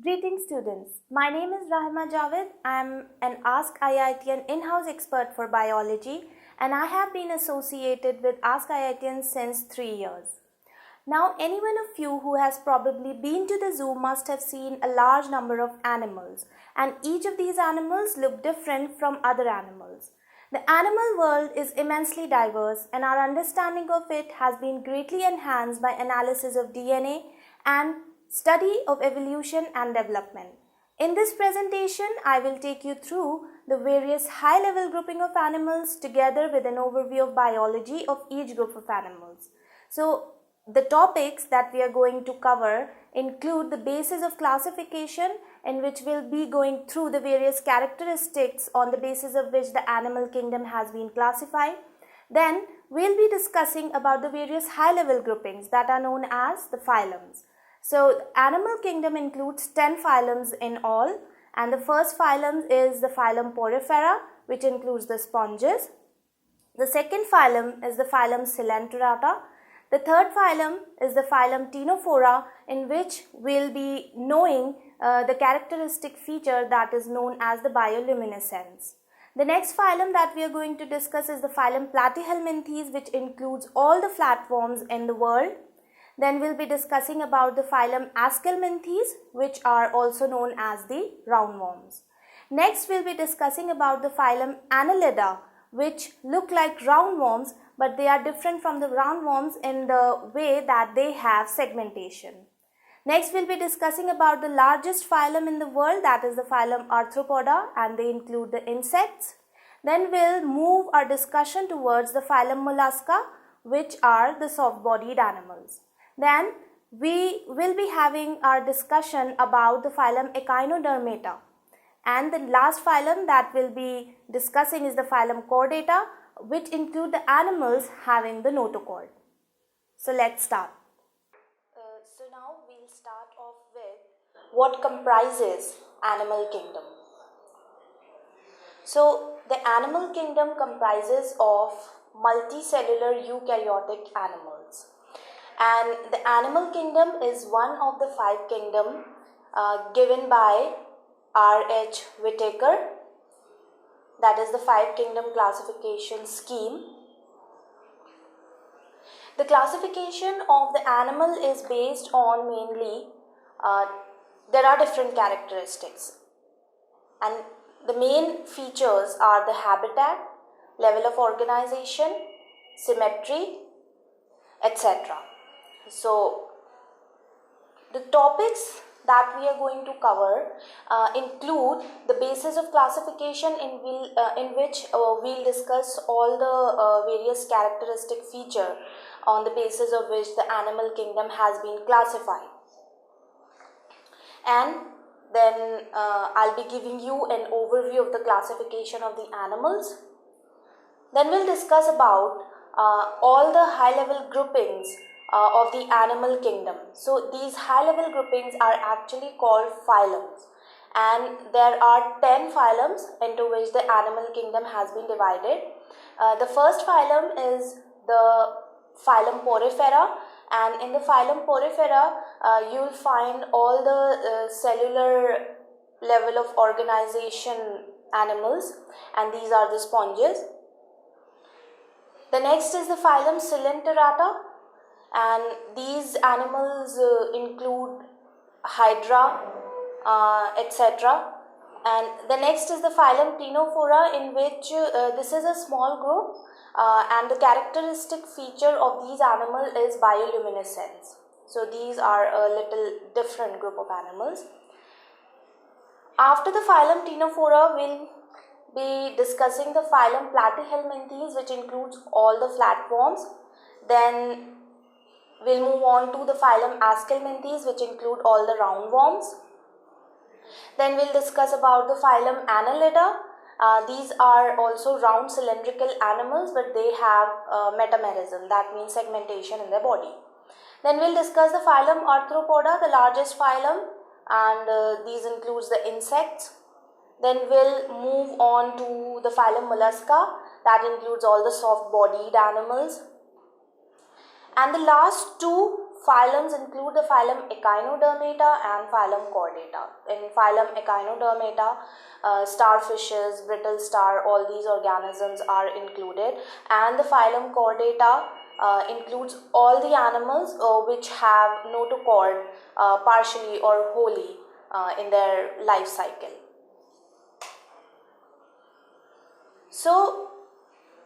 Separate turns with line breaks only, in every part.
Greetings students, my name is Rahema Javeed. I am an Ask IITian in-house expert for biology and I have been associated with Ask IITians since 3 years. Now anyone of you who has probably been to the zoo must have seen a large number of animals, and each of these animals look different from other animals. The animal world is immensely diverse and our understanding of it has been greatly enhanced by analysis of DNA and study of evolution and development. In this presentation, I will take you through the various high-level grouping of animals together with an overview of biology of each group of animals. So, the topics that we are going to cover include the basis of classification, in which we'll be going through the various characteristics on the basis of which the animal kingdom has been classified. Then, we'll be discussing about the various high-level groupings that are known as the phylums. So, the animal kingdom includes 10 phylums in all, and the first phylum is the phylum Porifera, which includes the sponges. The second phylum is the phylum Coelenterata. The third phylum is the phylum Ctenophora, in which we'll be knowing the characteristic feature that is known as the bioluminescence. The next phylum that we are going to discuss is the phylum Platyhelminthes, which includes all the flatworms in the world. Then we'll be discussing about the phylum Aschelminthes, which are also known as the roundworms. Next, we'll be discussing about the phylum Annelida, which look like roundworms, but they are different from the roundworms in the way that they have segmentation. Next, we'll be discussing about the largest phylum in the world, that is the phylum Arthropoda, and they include the insects. Then we'll move our discussion towards the phylum Mollusca, which are the soft-bodied animals. Then we will be having our discussion about the phylum Echinodermata, and the last phylum that we'll be discussing is the phylum Chordata, which include the animals having the notochord. So let's start. So now we'll start off with what comprises animal kingdom. So the animal kingdom comprises of multicellular eukaryotic animals. And the animal kingdom is one of the 5 kingdoms given by R.H. Whitaker. That is the 5 kingdom classification scheme. The classification of the animal is based on mainly, there are different characteristics. And the main features are the habitat, level of organization, symmetry, etc. So, the topics that we are going to cover include the basis of classification in which we'll discuss all the various characteristic feature on the basis of which the animal kingdom has been classified. And then I'll be giving you an overview of the classification of the animals. Then we'll discuss about all the high-level groupings of the animal kingdom. So these high-level groupings are actually called phylums, and there are 10 phylums into which the animal kingdom has been divided. The first phylum is the phylum Porifera, and in the phylum Porifera you will find all the cellular level of organization animals, and these are the sponges. The next is the phylum Coelenterata, and these animals include Hydra, etc. And the next is the phylum Ctenophora, in which this is a small group, and the characteristic feature of these animals is bioluminescence. So these are a little different group of animals. After the phylum Ctenophora, we'll be discussing the phylum Platyhelminthes, which includes all the flatworms. Then we'll move on to the phylum Aschelminthes, which include all the roundworms. Then we'll discuss about the phylum Annelida. These are also round cylindrical animals, but they have metamerism, that means segmentation in their body. Then we'll discuss the phylum Arthropoda, the largest phylum, and these includes the insects. Then we'll move on to the phylum Mollusca, that includes all the soft-bodied animals. And the last 2 phylums include the phylum Echinodermata and phylum Chordata. In phylum Echinodermata, starfishes, brittle star, all these organisms are included, and the phylum Chordata includes all the animals which have notochord partially or wholly in their life cycle. So,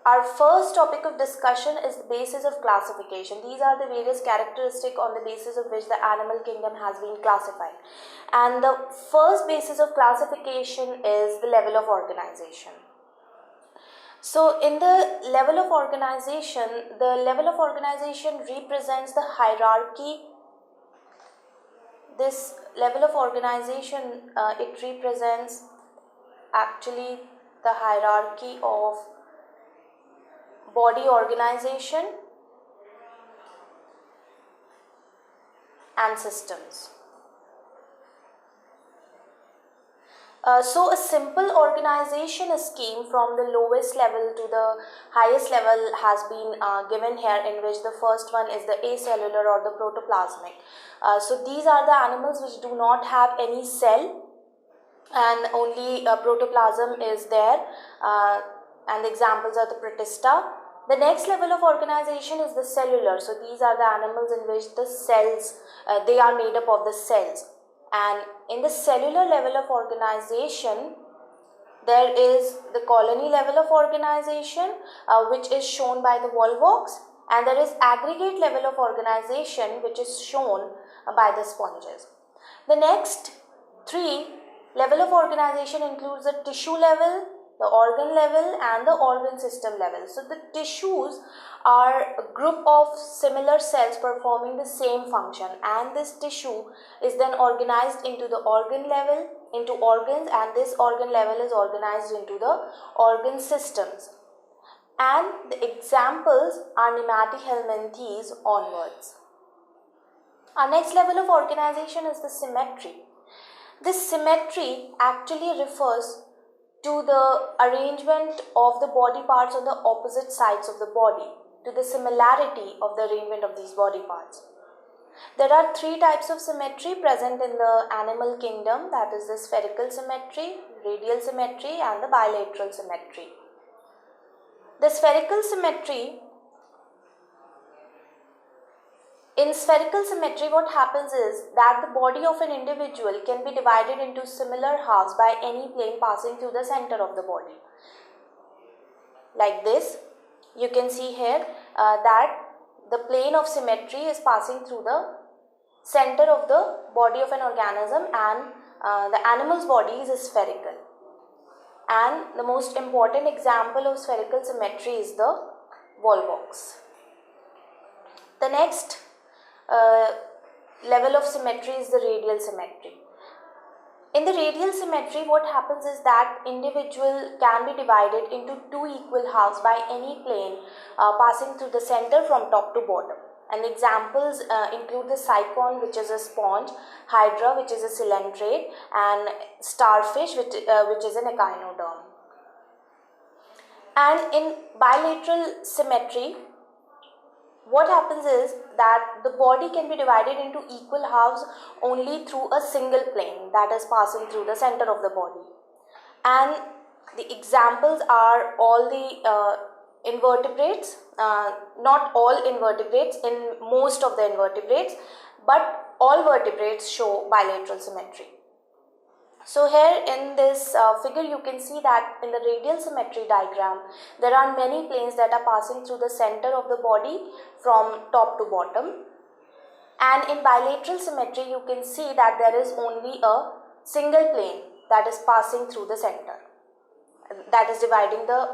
our first topic of discussion is the basis of classification. These are the various characteristics on the basis of which the animal kingdom has been classified. And the first basis of classification is the level of organization. So, in the level of organization represents the hierarchy. This level of organization, it represents actually the hierarchy of body organization and systems. So a simple organization scheme from the lowest level to the highest level has been given here, in which the first one is the acellular or the protoplasmic. So these are the animals which do not have any cell and only protoplasm is there, and the examples are the protista. The next level of organization is the cellular. So these are the animals in which the cells, they are made up of the cells. And in the cellular level of organization, there is the colony level of organization, which is shown by the volvox, and there is aggregate level of organization, which is shown by the sponges. The next three level of organization includes the tissue level, the organ level, and the organ system level. So the tissues are a group of similar cells performing the same function, and this tissue is then organized into the organ level, into organs, and this organ level is organized into the organ systems. And the examples are nematic helminthes onwards. Our next level of organization is the symmetry. This symmetry actually refers to the arrangement of the body parts on the opposite sides of the body, to the similarity of the arrangement of these body parts. There are three types of symmetry present in the animal kingdom, that is the spherical symmetry, radial symmetry, and the bilateral symmetry. The spherical symmetry, in spherical symmetry, what happens is that the body of an individual can be divided into similar halves by any plane passing through the center of the body. Like this, you can see here that the plane of symmetry is passing through the center of the body of an organism, and the animal's body is spherical. And the most important example of spherical symmetry is the volvox. The next level of symmetry is the radial symmetry. In the radial symmetry, what happens is that individual can be divided into two equal halves by any plane passing through the center from top to bottom. And examples include the cyclone, which is a sponge, hydra, which is a coelenterate, and starfish, which is an echinoderm. And in bilateral symmetry, what happens is that the body can be divided into equal halves only through a single plane that is passing through the center of the body. And the examples are all the invertebrates, not all invertebrates, in most of the invertebrates, but all vertebrates show bilateral symmetry. So here in this figure, you can see that in the radial symmetry diagram, there are many planes that are passing through the center of the body from top to bottom. And in bilateral symmetry, you can see that there is only a single plane that is passing through the center, that is dividing the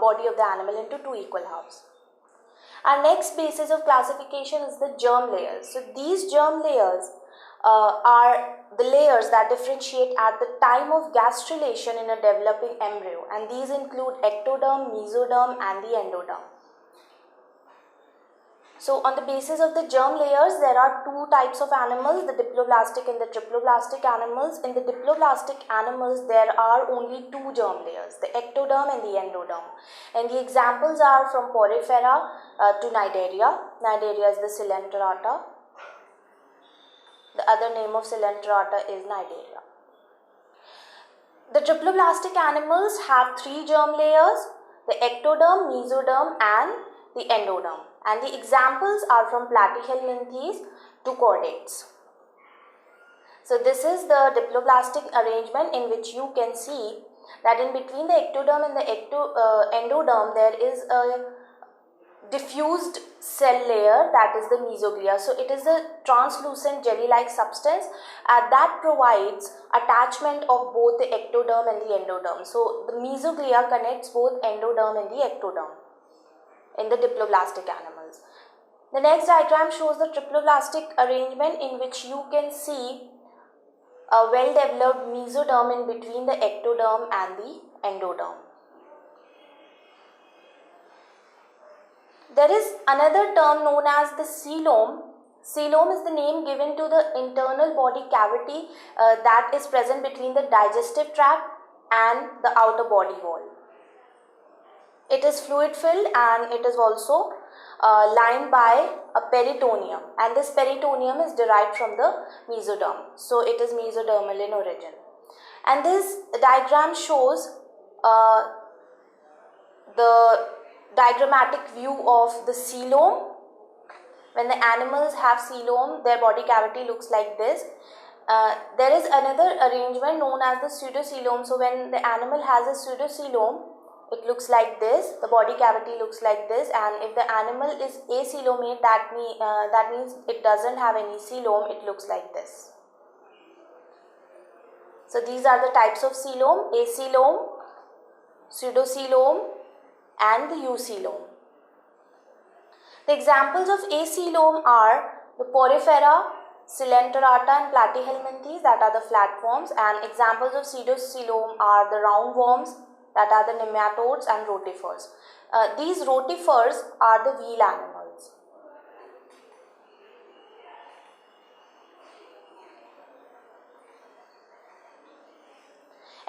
body of the animal into two equal halves. Our next basis of classification is the germ layers. So these germ layers are the layers that differentiate at the time of gastrulation in a developing embryo, and these include ectoderm, mesoderm, and the endoderm. So on the basis of the germ layers, there are two types of animals, the diploblastic and the triploblastic animals. In the diploblastic animals, there are only two germ layers, the ectoderm and the endoderm. And the examples are from Porifera to Cnidaria. Cnidaria is the Coelenterata, The other name of Coelenterata is Cnidaria. The triploblastic animals have 3 germ layers: the ectoderm, mesoderm and the endoderm. And the examples are from platyhelminthes to chordates. So this is the diploblastic arrangement, in which you can see that in between the ectoderm and the endoderm there is a diffused cell layer, that is the mesoglia. So it is a translucent jelly-like substance that provides attachment of both the ectoderm and the endoderm. So the mesoglia connects both endoderm and the ectoderm in the diploblastic animals. The next diagram shows the triploblastic arrangement, in which you can see a well-developed mesoderm in between the ectoderm and the endoderm. There is another term known as the coelom. Coelom is the name given to the internal body cavity that is present between the digestive tract and the outer body wall. It is fluid filled and it is also lined by a peritoneum, and this peritoneum is derived from the mesoderm. So it is mesodermal in origin. And this diagram shows the diagrammatic view of the coelom. When the animals have coelom, their body cavity looks like this. There is another arrangement known as the pseudocoelom. So when the animal has a pseudocoelom, it looks like this, the body cavity looks like this, and if the animal is acoelomate, that means it doesn't have any coelom, it looks like this. So these are the types of coelom: acoelom, pseudocoelom and the eucoelom. The examples of acoelom are the Porifera, Coelenterata and Platyhelminthes, that are the flatworms, and examples of pseudocoelom are the roundworms, that are the nematodes and rotifers. These rotifers are the wheel animals.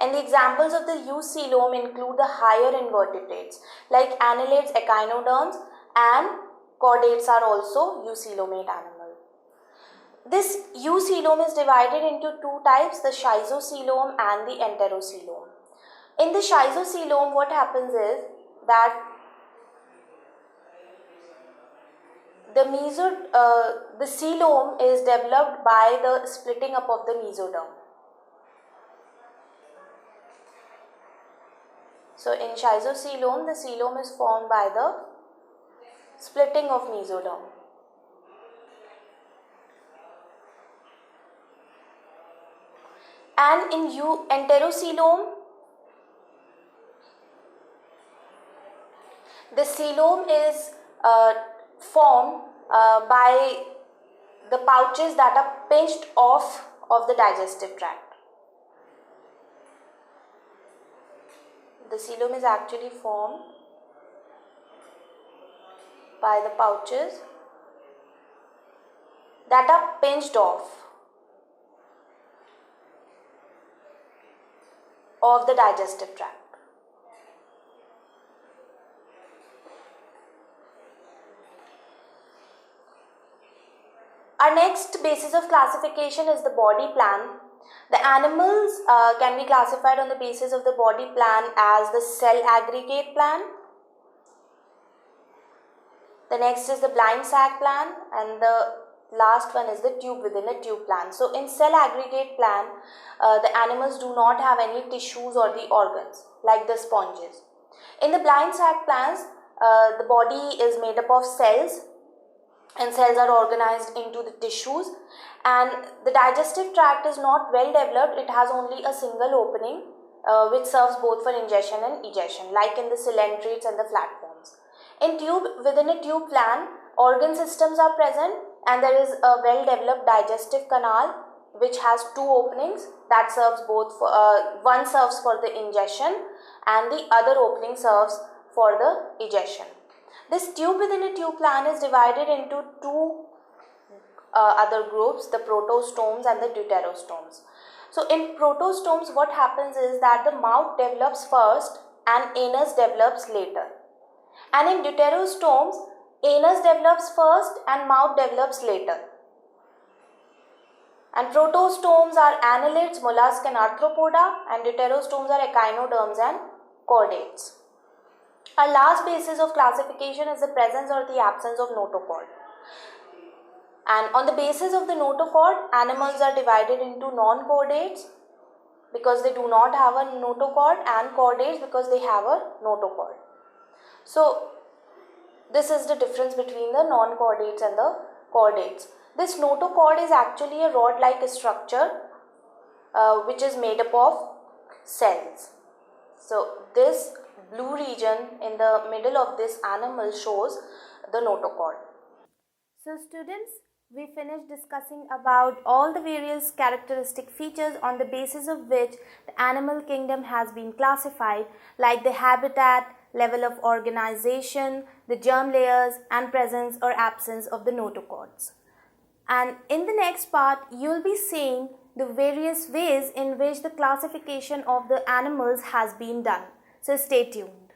And the examples of the eucoelom include the higher invertebrates like annelids, echinoderms, and chordates are also eucoelomate animal. This eucoelom is divided into 2 types, the schizocoelom and the enterocoelom. In the schizocoelom, what happens is that the coelom is developed by the splitting up of the mesoderm. So in schizocoelom, the coelom is formed by the splitting of mesoderm. And in enterocoelom, the coelom is formed by the pouches that are pinched off of the digestive tract. The coelom is actually formed by the pouches that are pinched off of the digestive tract. Our next basis of classification is the body plan. The animals can be classified on the basis of the body plan as the cell aggregate plan. The next is the blind sac plan, and the last one is the tube within a tube plan. So in cell aggregate plan, the animals do not have any tissues or the organs like the sponges. In the blind sac plans, the body is made up of cells, and cells are organized into the tissues, and the digestive tract is not well developed. It has only a single opening which serves both for ingestion and egestion, like in the coelentrates and the flatworms. In tube within a tube plan, organ systems are present, and there is a well developed digestive canal which has 2 openings that serves both for, one serves for the ingestion and the other opening serves for the egestion. This tube within a tube plan is divided into 2 other groups, the protostomes and the deuterostomes. So in protostomes, what happens is that the mouth develops first and anus develops later. And in deuterostomes, anus develops first and mouth develops later. And protostomes are annelids, mollusks and arthropoda, and deuterostomes are echinoderms and chordates. Our last basis of classification is the presence or the absence of notochord. And on the basis of the notochord, animals are divided into non-chordates because they do not have a notochord, and chordates because they have a notochord. So this is the difference between the non-chordates and the chordates. This notochord is actually a rod-like structure which is made up of cells. So this blue region in the middle of this animal shows the notochord. So students, we finished discussing about all the various characteristic features on the basis of which the animal kingdom has been classified, like the habitat, level of organization, the germ layers, and presence or absence of the notochords. And in the next part, you will be seeing the various ways in which the classification of the animals has been done. So stay tuned.